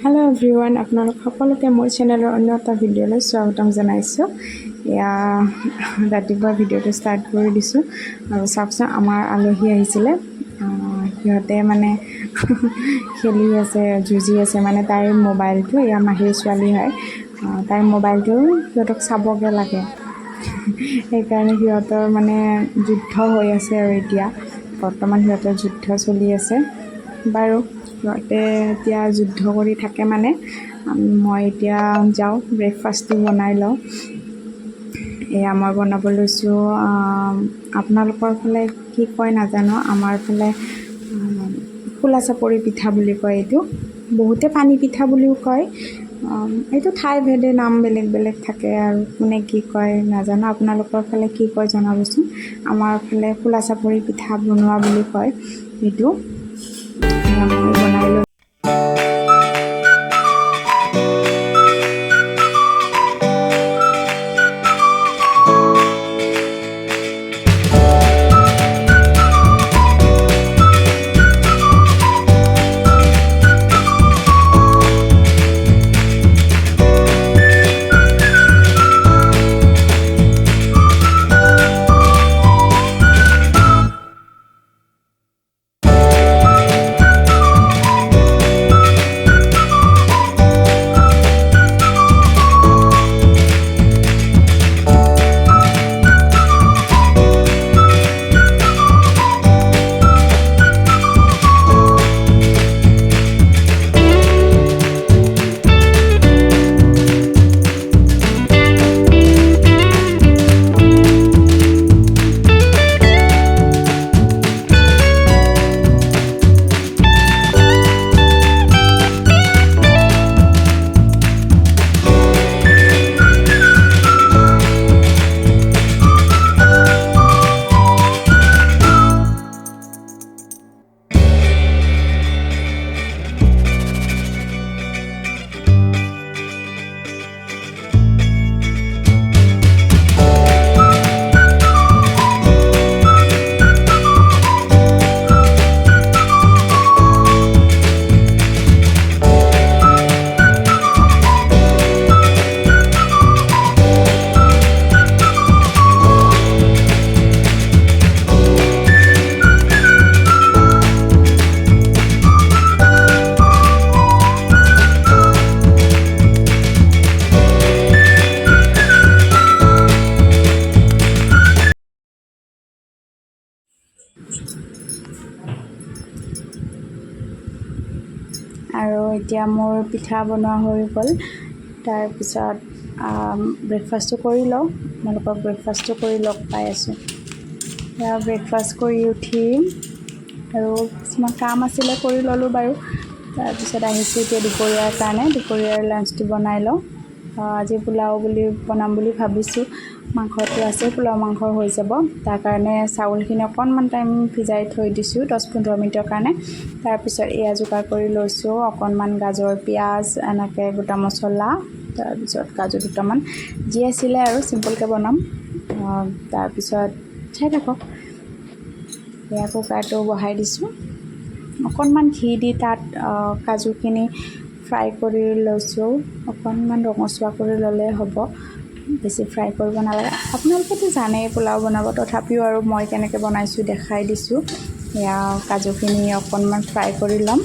Hello everyone, আপোনালোক সকলোকে মোৰ চেনেলৰ অন্য এটা ভিডিঅ'লৈ স্বাগতম জনাইছোঁ। এয়া ৰাতিপুৱা ভিডিঅ'টো ষ্টাৰ্ট কৰি দিছোঁ আৰু চাওকচোন আমাৰ আলহী আহিছিলে। সিহঁতে মানে খেলি আছে, যুঁজি আছে, মানে তাইৰ মোবাইলটো, এয়া মাহীৰ ছোৱালী হয়, তাইৰ মোবাইলটো সিহঁতক চাবগৈ লাগে। সেইকাৰণে সিহঁতৰ মানে যুদ্ধ হৈ আছে আৰু এতিয়া বৰ্তমান সিহঁতৰ যুদ্ধ চলি আছে। বাৰু সিহঁতে এতিয়া যুদ্ধ কৰি থাকে মানে মই এতিয়া যাওঁ ব্ৰেকফাষ্টটো বনাই লওঁ। এয়া মই বনাব লৈছোঁ। আপোনালোকৰ ফালে কি কয় নাজানো, আমাৰ ফালে খোলা চাপৰি পিঠা বুলি কয় এইটো, বহুতে পানী পিঠা বুলিও কয়। এইটো ঠাই ভেদে নাম বেলেগ বেলেগ থাকে আৰু কোনে কি কয় নাজানো। আপোনালোকৰ ফালে কি কয় জনাবচোন। আমাৰ ফালে খোলা চাপৰি পিঠা বনোৱা বুলি কয় এইটো। মই বনাই লৈ আৰু এতিয়া মোৰ পিঠা বনোৱা হৈ গ'ল। তাৰপিছত ব্ৰেকফাষ্টটো কৰি লওঁ, আপোনালোকক ব্ৰেকফাষ্টটো কৰি লগ পাই আছোঁ। এতিয়া ব্ৰেকফাষ্ট কৰি উঠি আৰু কিছুমান কাম আছিলে কৰি ল'লোঁ বাৰু। তাৰপিছত আহিছোঁ এতিয়া দুপৰীয়াৰ কাৰণে, দুপৰীয়াৰ লাঞ্চটো বনাই লওঁ। আজি পোলাও বনাম বুলি ভাবিছোঁ। মাংসটো আছে, পোলাও মাংস হৈ যাব। তাৰ কাৰণে চাউলখিনি অকণমান টাইম ভিজাই থৈ দিছোঁ 10-15 মিনিটৰ কাৰণে। তাৰপিছত এয়া যোগাৰ কৰি লৈছোঁ, অকণমান গাজৰ, পিঁয়াজ, এনেকৈ গোটা মছলা, তাৰপিছত কাজু দুটামান, যি আছিলে আৰু চিম্পলকৈ বনাম। তাৰপিছত চাই থাকক। এয়া কুকাৰটো বহাই দিছোঁ, অকণমান ঘি দি তাত কাজুখিনি ফ্ৰাই কৰি লৈছোঁ। অকণমান ৰঙচুৱা কৰি ল'লে হ'ব, বেছি ফ্ৰাই কৰিব নালাগে। আপোনালোকেতো জানেই পোলাও বনাব, তথাপিও আৰু মই কেনেকৈ বনাইছোঁ দেখাই দিছোঁ। এয়া কাজুখিনি অকণমান ফ্ৰাই কৰি ল'ম।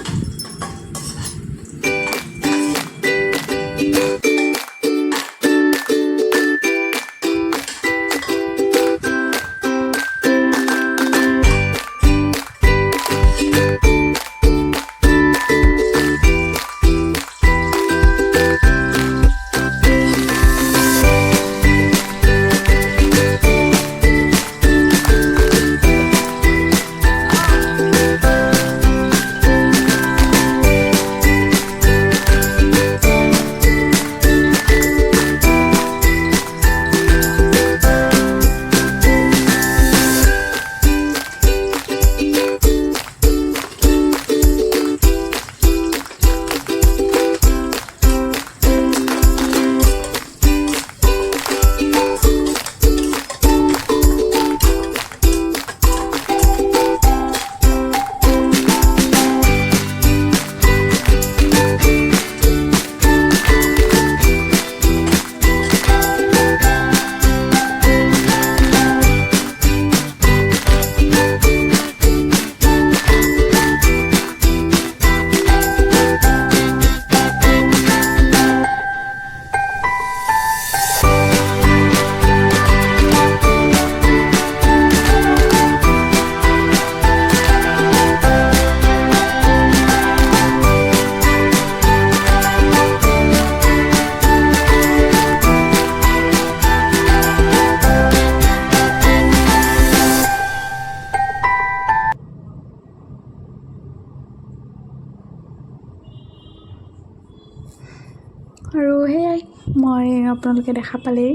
আৰু সেয়াই মই আপোনালোকে দেখা পালেই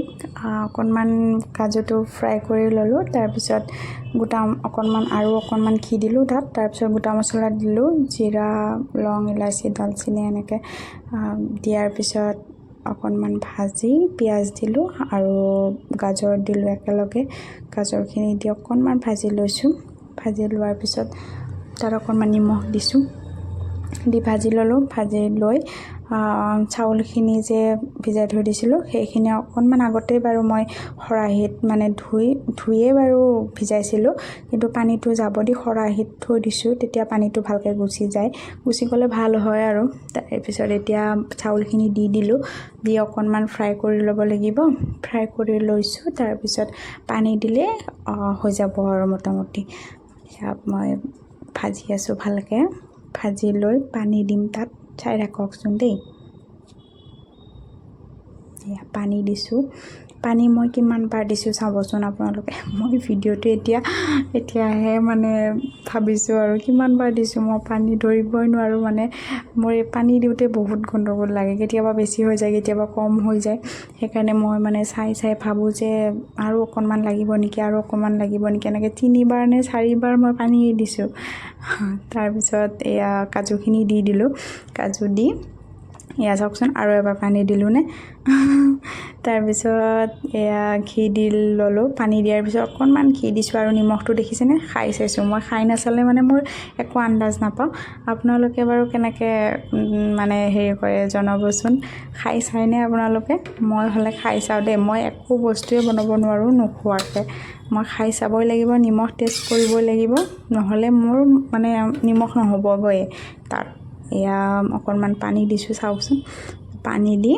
অকণমান কাজুটো ফ্ৰাই কৰি ল'লোঁ তাৰপিছত গোটা অকণমান ঘি দিলোঁ তাত তাৰপিছত গোটা মছলা দিলোঁ জিৰা লং ইলাচি দালচেনি এনেকৈ দিয়াৰ পিছত অকণমান ভাজি পিঁয়াজ দিলোঁ আৰু গাজৰ দিলোঁ একেলগে গাজৰখিনি দি অকণমান ভাজি লৈছোঁ ভাজি লোৱাৰ পিছত তাত অকণমান নিমখ দিছোঁ দি ভাজি ল'লোঁ ভাজি লৈ চাউলখিনি যে ভিজাই থৈ দিছিলোঁ সেইখিনি অকণমান আগতেই বাৰু মই খৰাহিত মানে ধুইয়ে বাৰু ভিজাইছিলোঁ কিন্তু পানীটো যাব দি খৰাহিত থৈ দিছোঁ তেতিয়া পানীটো ভালকৈ গুচি গ'লে ভাল হয় আৰু তাৰপিছত এতিয়া চাউলখিনি দি দিলোঁ দি অকণমান ফ্ৰাই কৰি ল'ব লাগিব ফ্ৰাই কৰি লৈছোঁ তাৰপিছত পানী দিলে হৈ যাব আৰু মোটামুটি মই ভাজি আছোঁ ভালকৈ ভাজি লৈ পানী দিম তাত চাই ৰাখকচোন দেই এয়া পানী দিছোঁ পানী মই কিমান বাৰ দিছোঁ চাবচোন আপোনালোকে মই ভিডিঅ'টো এতিয়াহে মানে ভাবিছোঁ আৰু কিমান বাৰ দিছোঁ মই পানী ধৰিবই নোৱাৰোঁ মানে মোৰ এই পানী দিওঁতে বহুত গণ্ডগোল লাগে কেতিয়াবা বেছি হৈ যায় কেতিয়াবা কম হৈ যায় সেইকাৰণে মই মানে চাই ভাবোঁ যে আৰু অকণমান লাগিব নেকি এনেকৈ 3বাৰ নে 4বাৰ মই পানী দিছোঁ তাৰপিছত এয়া কাজুখিনি দি দিলোঁ কাজু দি এয়া চাওকচোন আৰু এবাৰ পানী দিলোঁ নে তাৰপিছত এয়া ঘি দি ল'লোঁ পানী দিয়াৰ পিছত অকণমান ঘি দিছোঁ আৰু নিমখটো দেখিছেনে খাই চাইছোঁ মই খাই নাচালে মানে মোৰ একো আন্দাজ নাপাওঁ আপোনালোকে বাৰু কেনেকৈ মানে হেৰি কৰে জনাবচোন খাই চাইনে আপোনালোকে মই হ'লে খাই চাওঁ দেই মই একো বস্তুৱে বনাব নোৱাৰোঁ নোখোৱাকৈ মই খাই চাবই লাগিব নিমখ টেষ্ট কৰিবই লাগিব নহ'লে মোৰ মানে নিমখ নহ'বগৈ তাত এয়া অকণমান পানী দিছোঁ চাওকচোন পানী দি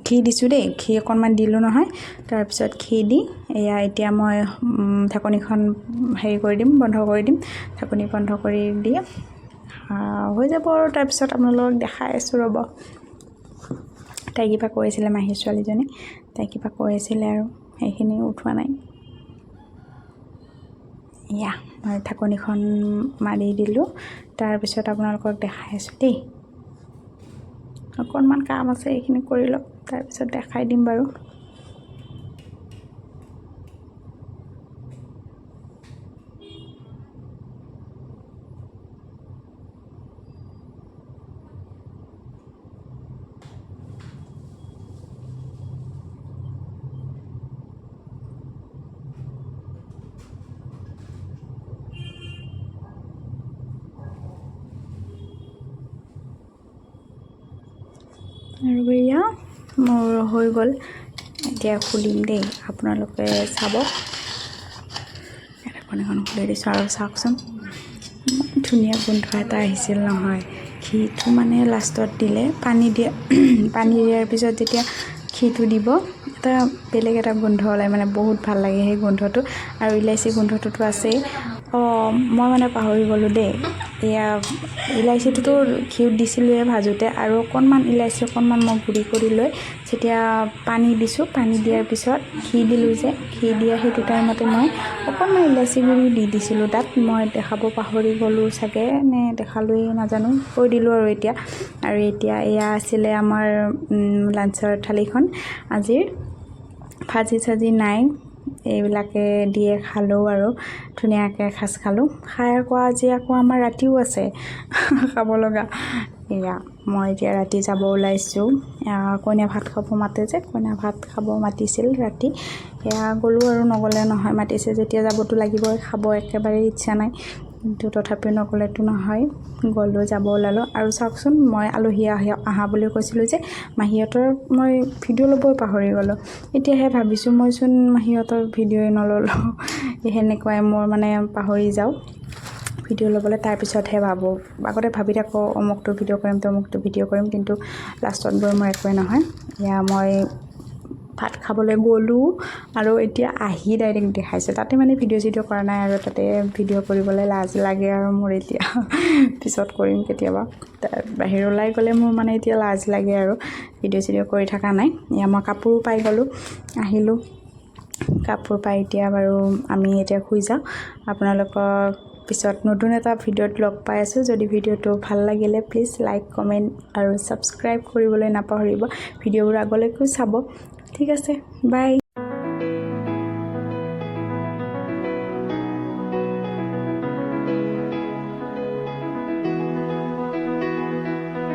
ঘি দিছোঁ দেই ঘি অকণমান দিলোঁ নহয় তাৰপিছত ঘি দি এয়া এতিয়া মই ঢাকনিখন বন্ধ কৰি দিম ঢাকনি বন্ধ কৰি দি হৈ যাব আৰু তাৰপিছত আপোনালোকক দেখাই আছোঁ ৰ'ব তাই কিবা কৈ আছিলে মাহীৰ ছোৱালীজনী তাই কিবা কৈ আছিলে আৰু সেইখিনি উঠোৱা নাই এয়া মই ঢাকনিখন মাৰি দিলোঁ তাৰপিছত আপোনালোকক দেখাই আছোঁ দেই অকণমান কাম আছে এইখিনি কৰি লওক তাৰপিছত দেখাই দিম বাৰু আৰু এয়া মোৰ হৈ গ'ল এতিয়া খুলিম দেই আপোনালোকে চাব ঢাকনিখন খুলি দিছোঁ আৰু চাওকচোন ধুনীয়া গোন্ধ এটা আহিছিল নহয় ঘিটো মানে লাষ্টত দিলে পানী দিয়াৰ পিছত যেতিয়া ঘিটো দিব এটা বেলেগ এটা গোন্ধ ওলায় মানে বহুত ভাল লাগে সেই গোন্ধটো আৰু ইলাচি গোন্ধটোতো আছেই মই মানে পাহৰি গ'লোঁ দেই এয়া ইলাচিটোতো ঘিউত দিছিলোঁৱে ভাজোঁতে আৰু ইলাচি অকণমান মই গুড়ি কৰি লৈ যেতিয়া পানী দিছোঁ পানী দিয়াৰ পিছত ঘি দিলোঁ যে ঘি দিয়া সেইটো টাইমতে মই অকণমান ইলাচি গুড়ি দি দিছিলোঁ তাত মই দেখাব পাহৰি গ'লোঁ চাগে নে দেখালোৱেই নাজানো কৈ দিলোঁ আৰু এতিয়া এয়া আছিলে আমাৰ লাঞ্চৰ থালিখন আজিৰ ভাজি চাজি নাই এইবিলাকে দিয়ে খালোঁ আৰু ধুনীয়াকৈ এসাঁজ খালোঁ খাই আজি আকৌ আমাৰ ৰাতিও আছে খাব লগা এয়া মই এতিয়া ৰাতি যাব ওলাইছোঁ কইনা ভাত খাব মাতে যে কইনা ভাত খাব মাতিছিল ৰাতি এয়া গ'লোঁ আৰু নগ'লে নহয় মাতিছে যেতিয়া যাবতো লাগিবই খাব একেবাৰে ইচ্ছা নাই কিন্তু তথাপিও নগ'লেতো নহয় গ'লোঁ যাব ওলালোঁ আৰু চাওকচোন মই আলহী আহা বুলি কৈছিলোঁ যে মাহীহঁতৰ মই ভিডিঅ' ল'বই পাহৰি গ'লোঁ এতিয়াহে ভাবিছোঁ মইচোন মাহীহঁতৰ ভিডিঅ'ই নল'লোঁ সেনেকুৱাই মোৰ মানে পাহৰি যাওঁ ভিডিঅ' ল'বলৈ তাৰপিছতহে ভাবোঁ আগতে ভাবি থাকোঁ অমুকটো ভিডিঅ' কৰিম তমুকটো ভিডিঅ' কৰিম কিন্তু লাষ্টত গৈ মোৰ একোৱেই নহয় এয়া মই ভাত খাবলৈ গ'লোঁ আৰু এতিয়া আহি ডাইৰেক্ট দেখাইছোঁ তাতে মানে ভিডিঅ' চিডিঅ' কৰা নাই আৰু তাতে ভিডিঅ' কৰিবলৈ লাজ লাগে আৰু মোৰ এতিয়া পিছত কৰিম কেতিয়াবা বাহিৰ ওলাই গ'লে মোৰ মানে এতিয়া লাজ লাগে আৰু ভিডিঅ' চিডিঅ' কৰি থকা নাই এয়া মই কাপোৰো পাই গ'লোঁ আহিলোঁ কাপোৰ পাই এতিয়া বাৰু আমি এতিয়া শুই যাওঁ আপোনালোকক পিছত নতুন এটা ভিডিঅ'ত লগ পাই আছোঁ যদি ভিডিঅ'টো ভাল লাগিলে প্লিজ লাইক কমেণ্ট আৰু ছাবস্ক্ৰাইব কৰিবলৈ নাপাহৰিব ভিডিঅ'বোৰ আগলৈকো চাব ঠিক আছে বাই